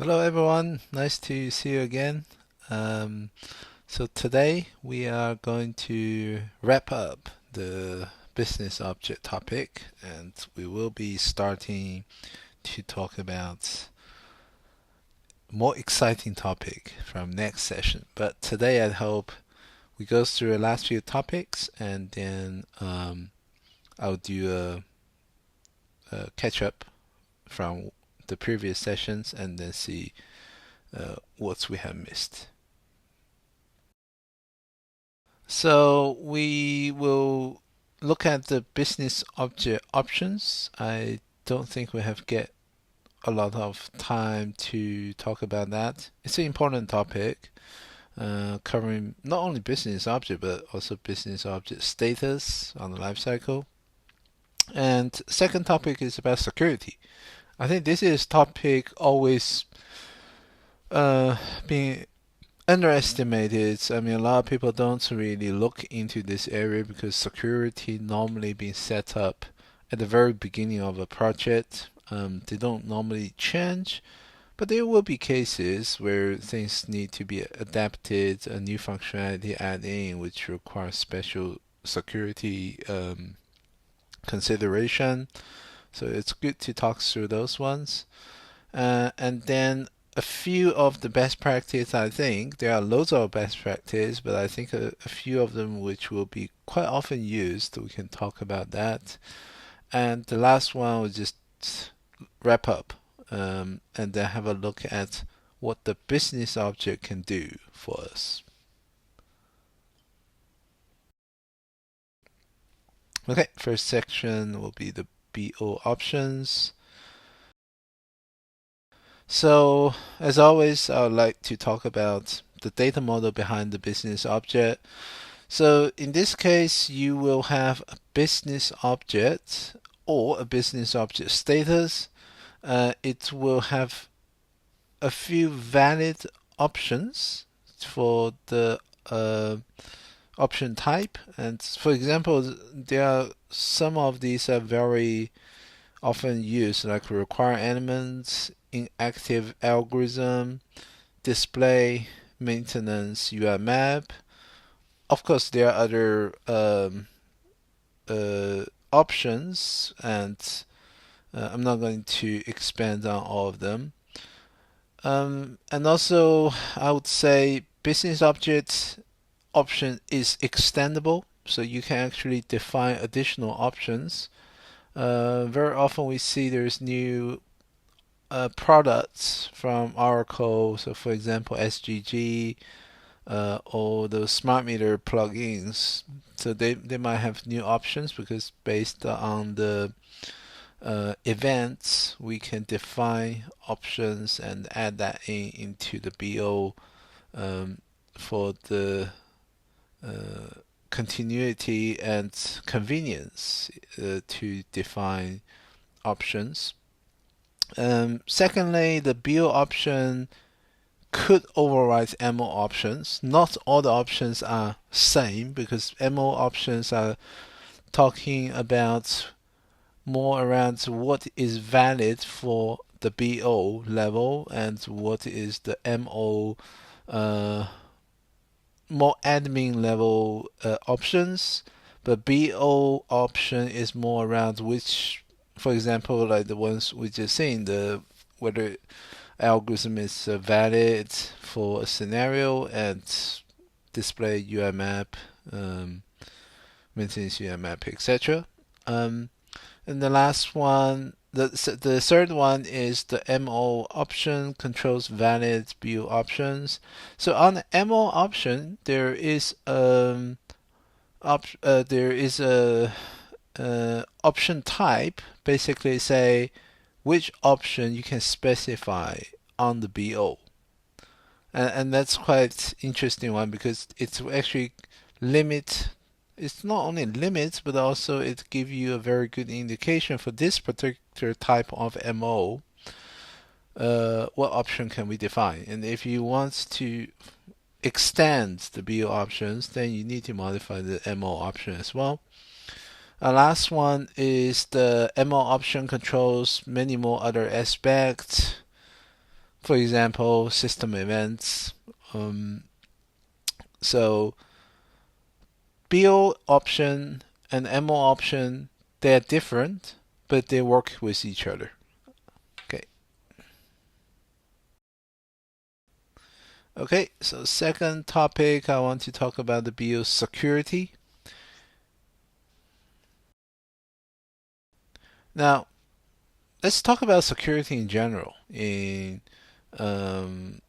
Hello everyone, nice to see you again. Um, so today we are going to wrap up the business object topic, and we will be starting to talk about more exciting topic from next session. But today I hope we go through the last few topics, and then I'll do a catch up from the previous sessions, and then see what we have missed. So we will look at the business object options. I don't think we have get a lot of time to talk about that. It's an important topic, covering not only business object but also business object status on the life cycle. And second topic is about security. I think this is topic always uh, being underestimated. I mean, a lot of people don't really look into this area because security normally being set up at the very beginning of a project. They don't normally change, but there will be cases where things need to be adapted, a new functionality added in, which requires special security consideration. So it's good to talk through those ones. And then a few of the best practice, I think there are loads of best practice, but I think a few of them which will be quite often used. We can talk about that. And the last one will just wrap up, and then have a look at what the business object can do for us. Okay, first section will be the BO options. So, as always, I would like to talk about the data model behind the business object. So, in this case, you will have a business object or a business object status. It will have a few valid options for the option type. And for example, there are some of these are very often used, like require elements, inactive algorithm, display, maintenance, UI map. Of course, there are other options, and I'm not going to expand on all of them. And also, I would say business object option is extendable, so you can actually define additional options. Very often we see there's new products from Oracle. So, for example, SGG or the smart meter plugins. So they might have new options because based on the events, we can define options and add that into the BO for the continuity and convenience to define options. Secondly, the BO option could override MO options. Not all the options are same because MO options are talking about more around what is valid for the BO level and what is the MO more admin level options. But BO option is more around which, for example, like the ones we just seen, the whether algorithm is valid for a scenario and display UI map, maintenance UI map, etc. And the last one, the third one is the MO option controls valid BO options. So on the MO option, there is there is a option type. Basically, say which option you can specify on the BO, and that's quite interesting one because it's actually limit. It's not only limits, but also it gives you a very good indication for this particular type of MO. What option can we define? And if you want to extend the BO options, then you need to modify the MO option as well. Last one is the MO option controls many more other aspects. For example, system events. So BO option and MO option, they're different, but they work with each other. Okay. Okay, so second topic, I want to talk about the BO security. Now, let's talk about security in general in um,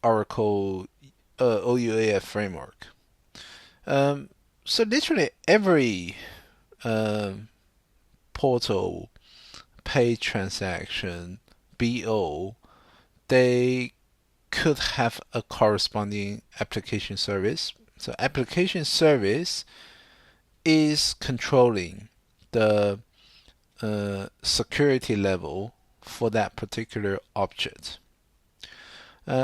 Oracle OUAF framework. Um, so literally every um, portal, pay transaction, BO, they could have a corresponding application service. So application service is controlling the security level for that particular object.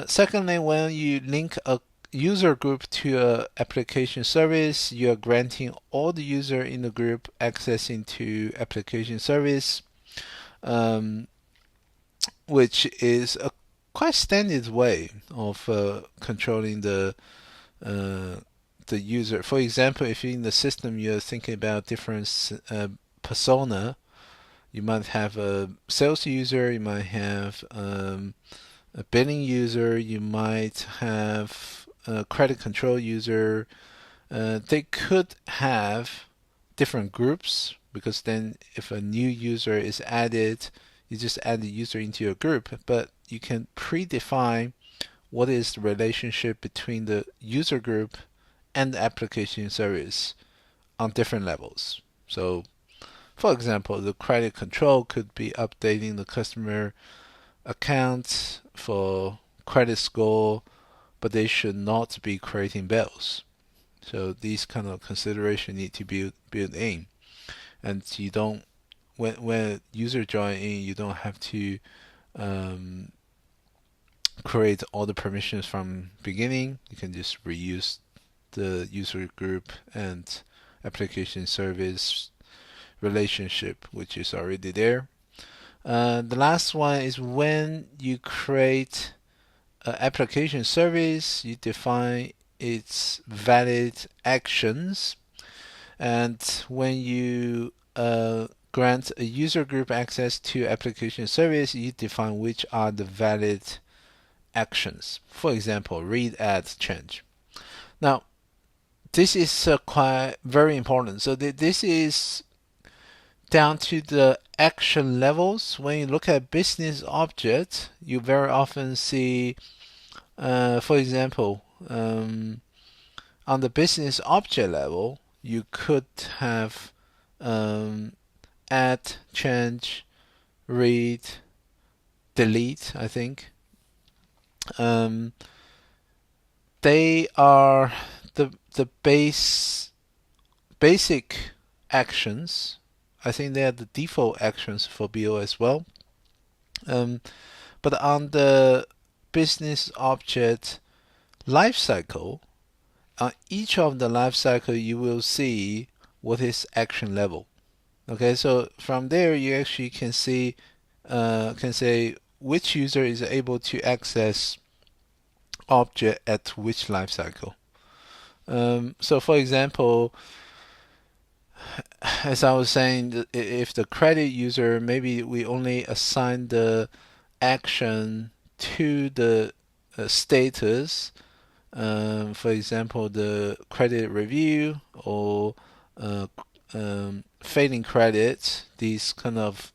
Secondly, when you link a user group to a application service, you are granting all the user in the group accessing to application service, um, which is a quite standard way of controlling uh, the user. For example, if in the system you're thinking about different persona, you might have a sales user, you might have a billing user, you might have a credit control user. They could have different groups because then if a new user is added, you just add the user into your group, but you can predefine what is the relationship between the user group and the application service on different levels. So, for example, the credit control could be updating the customer account for credit score, but they should not be creating bills. So these kind of consideration need to be built in, and you don't when user join in, you don't have to um, create all the permissions from beginning. You can just reuse the user group and application service relationship, which is already there. The last one is when you create an application service, you define its valid actions, and when you grant a user group access to application service, you define which are the valid actions. For example, read, add, change. Now, this is quite very important. So this is down to the action levels. When you look at business objects, you very often see, for example, on the business object level, you could have add, change, read, delete, I think. Um, they are the basic actions. I think they are the default actions for BO as well. But on the business object lifecycle, on each of the lifecycle, you will see what is action level. Okay, so from there you actually can see can say which user is able to access object at which lifecycle. So for example, as I was saying, if the credit user, maybe we only assign the action to the status, for example, the credit review or uh, failing credit, these kind of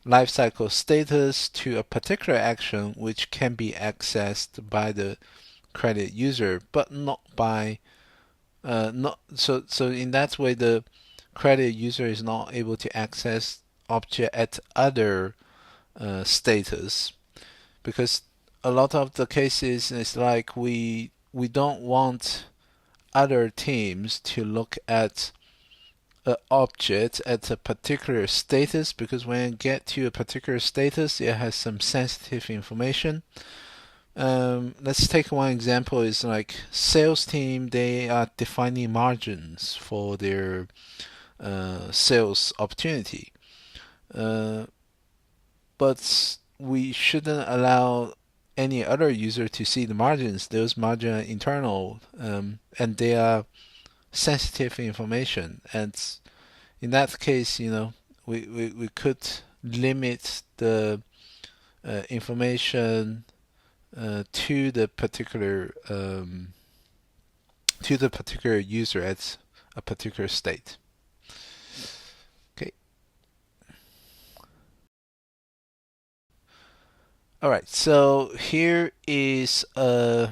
lifecycle status to a particular action which can be accessed by the credit user, but not by not so in that way the credit user is not able to access object at other status because a lot of the cases it's like we don't want other teams to look at an object at a particular status because when you get to a particular status it has some sensitive information. Let's take one example is like sales team, they are defining margins for their sales opportunity. But we shouldn't allow any other user to see the margins. Those margins are internal, and they are sensitive information. And in that case, we could limit the information to the particular user at a particular state. Okay. All right. So here is a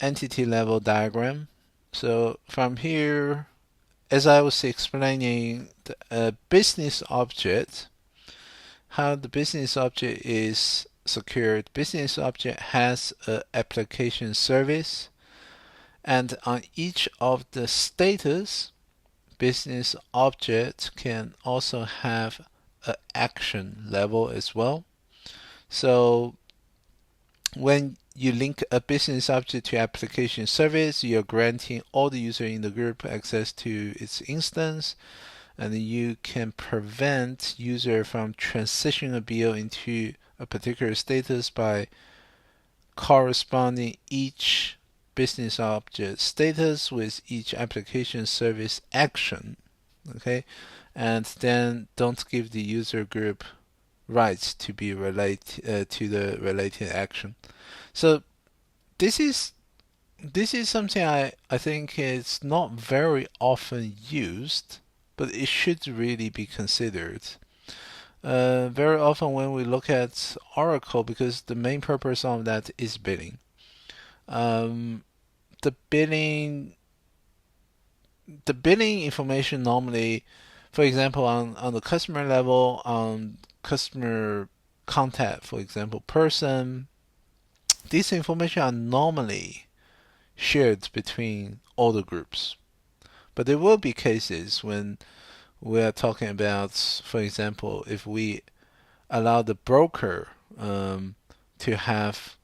entity level diagram. So from here, as I was explaining, the business object, how the business object is secured. Business object has an application service, and on each of the status, business object can also have an action level as well. So when you link a business object to application service, you're granting all the users in the group access to its instance, and you can prevent user from transitioning a bill into a particular status by corresponding each business object status with each application service action. Okay, and then don't give the user group rights to be related to the related action. So this is something I think is not very often used, but it should really be considered. Very often when we look at Oracle, because the main purpose of that is billing. Um, the billing the billing information normally, for example, on the customer level, on customer contact, for example, person, these information are normally shared between all the groups. But there will be cases when we are talking about, for example, if we allow the broker to have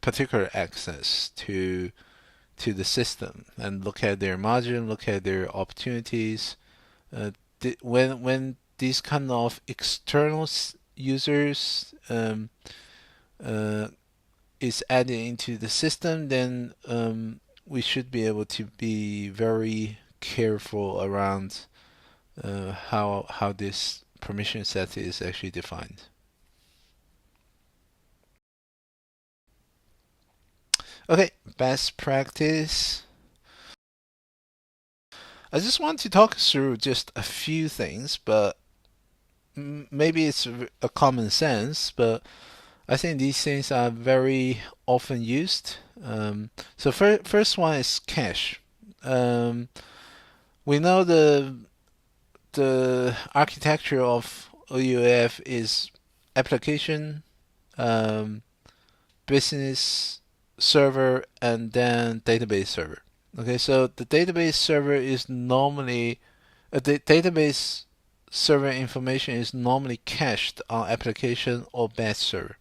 particular access to the system and look at their margin, look at their opportunities. When these kind of external users is added into the system, then we should be able to be very careful around how this permission set is actually defined. Okay, best practice. I just want to talk through just a few things, but maybe it's a common sense, but I think these things are very often used. So first one is cache. We know the architecture of OUAF is application, business server, and then database server. Okay, so the database server is normally the database server information is normally cached on application or batch server.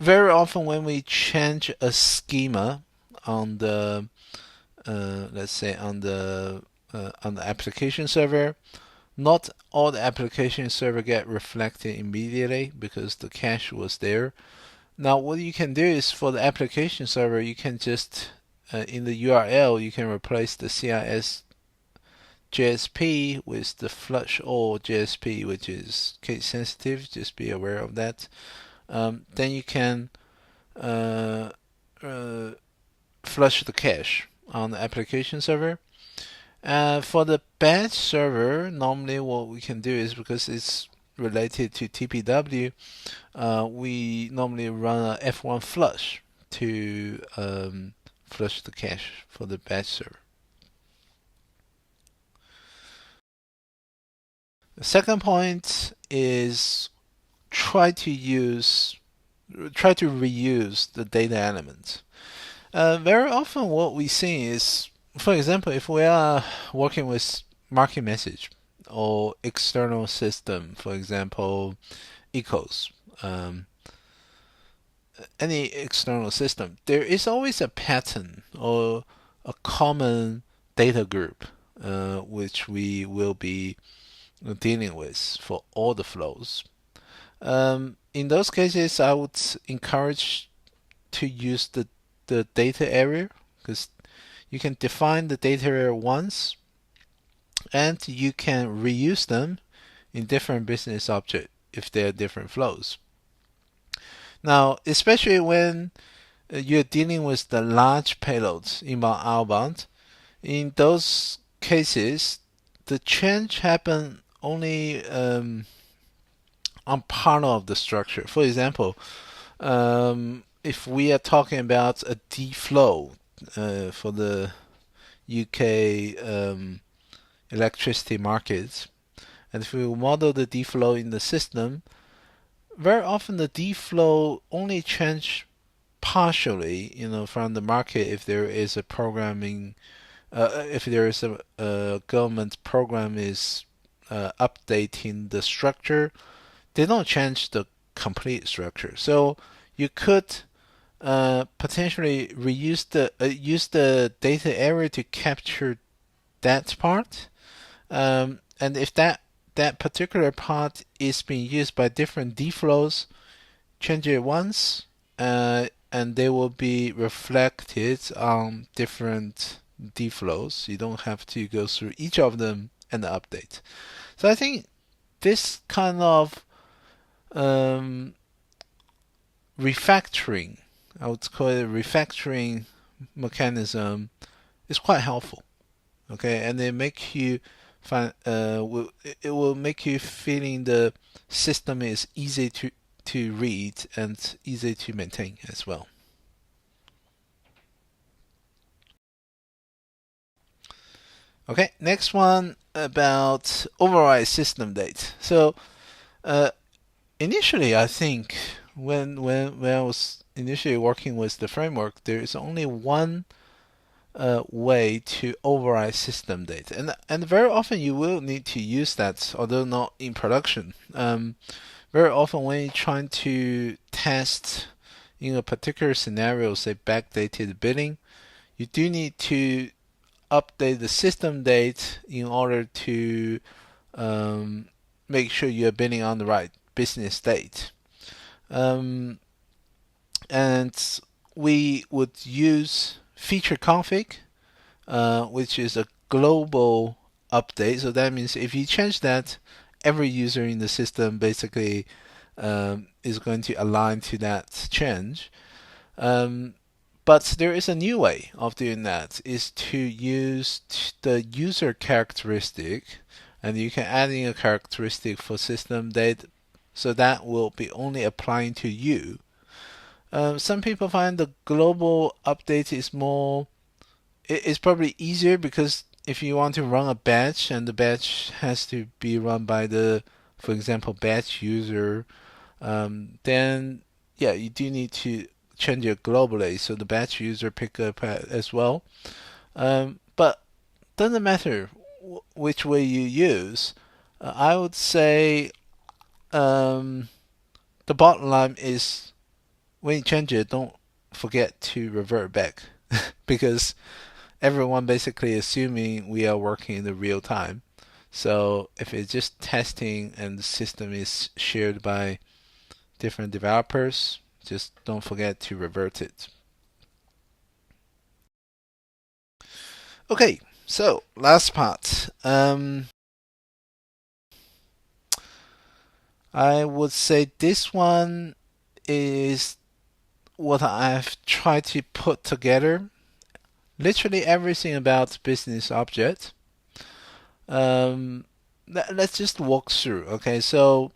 Very often when we change a schema on the let's say on the application server, not all the application server get reflected immediately because the cache was there. Now what you can do is for the application server, you can just in the URL you can replace the CIS JSP with the flush all JSP, which is case sensitive. Just be aware of that. Then you can flush the cache on the application server. For the batch server, normally what we can do is, because it's related to TPW, we normally run a F1 flush to flush the cache for the batch server. The second point is try to reuse the data element. Very often what we see is, for example, if we are working with market message or external system, for example, ecos, any external system, there is always a pattern or a common data group which we will be dealing with for all the flows. In those cases, I would encourage to use the data area, because you can define the data area once and you can reuse them in different business objects if they are different flows. Now, especially when you're dealing with the large payloads, inbound, outbound, in those cases, the change happen only on part of the structure. For example, if we are talking about a D flow for the UK electricity markets, and if we model the D flow in the system, very often the D flow only change partially, from the market if there is a programming, if there is a government program is updating the structure, they don't change the complete structure. So you could potentially use the data area to capture that part, and if that particular part is being used by different D flows, change it once, and they will be reflected on different D flows. You don't have to go through each of them and update. So I think this kind of refactoring, I would call it a refactoring mechanism, is quite helpful. Okay, and it make you find it will make you feeling the system is easy to read and easy to maintain as well. Okay, next one about override system date. So initially, I think when I was initially working with the framework, there is only one way to override system date, and very often you will need to use that, although not in production. Very often when you're trying to test in a particular scenario, say backdated billing, you do need to update the system date in order to make sure you're billing on the right business date. And we would use feature config, which is a global update. So that means if you change that, every user in the system basically is going to align to that change. But there is a new way of doing that, is to use the user characteristic, and you can add in a characteristic for system date, so that will be only applying to you. Some people find the global update is more, it's probably easier, because if you want to run a batch and the batch has to be run by the, for example, batch user, then yeah, you do need to change it globally so the batch user pick up as well. But doesn't matter which way you use. I would say the bottom line is, when you change it, don't forget to revert back because everyone basically assuming we are working in the real time. So if it's just testing and the system is shared by different developers, just don't forget to revert it. Okay, so last part. I would say this one is what I've tried to put together. Literally everything about business object. Let's just walk through. Okay, so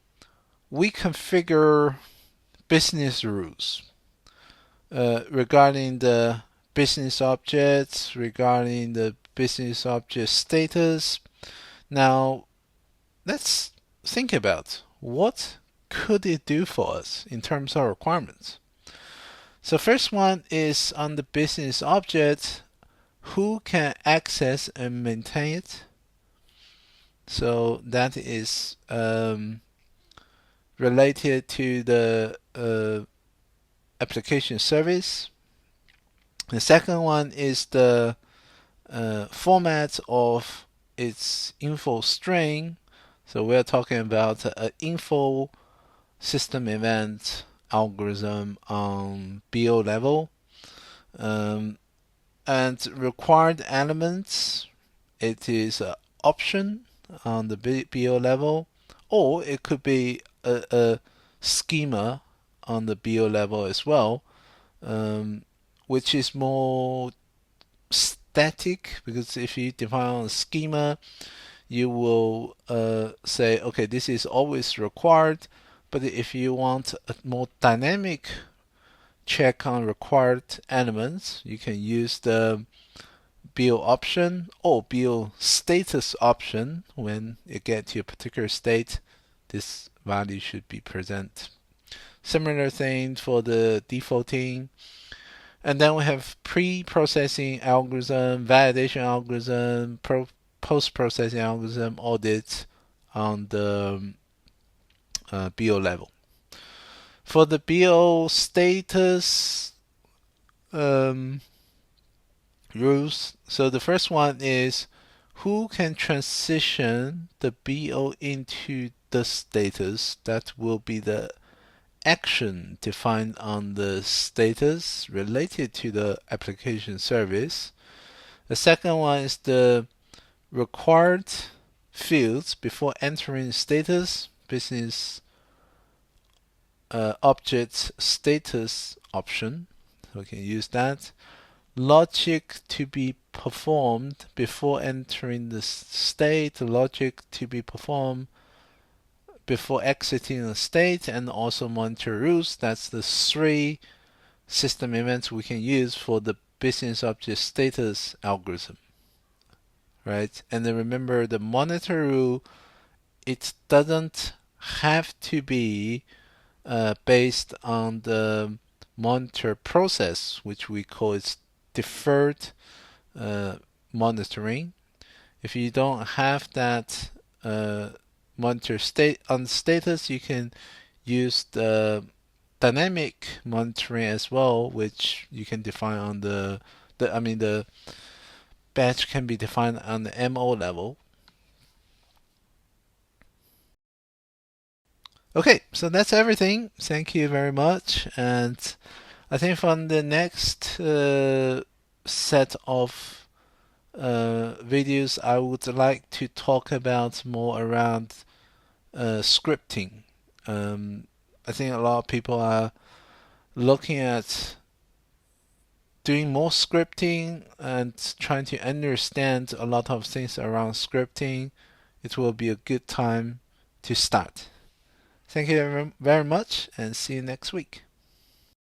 we configure business rules regarding the business objects, regarding the business object status. Now, let's think about what could it do for us in terms of requirements. So first one is on the business object, who can access and maintain it. So that is related to the application service. The second one is the format of its info string. So we're talking about an info system event algorithm on BO level. And required elements, it is an option on the BO level, or it could be a schema on the BO level as well, which is more static, because if you define a schema, you will say, okay, this is always required. But if you want a more dynamic check on required elements, you can use the BO option or BO status option. When you get to a particular state, this value should be present. Similar thing for the defaulting. And then we have pre-processing algorithm, validation algorithm, post-processing algorithm, audit on the BO level. For the BO status rules, so the first one is who can transition the BO into the status. That will be the action defined on the status related to the application service. The second one is the required fields before entering status, business object status option. So we can use that. Logic to be performed before entering the state, logic to be performed before exiting the state, and also monitor rules. That's the three system events we can use for the business object status algorithm, right? And then remember the monitor rule, it doesn't have to be based on the monitor process, which we call it deferred monitoring. If you don't have that monitor state on status, you can use the dynamic monitoring as well, which you can define on the batch can be defined on the MO level. Okay, so that's everything. Thank you very much. And I think from the next set of videos, I would like to talk about more around scripting. I think a lot of people are looking at doing more scripting and trying to understand a lot of things around scripting. It will be a good time to start. Thank you very much, and see you next week.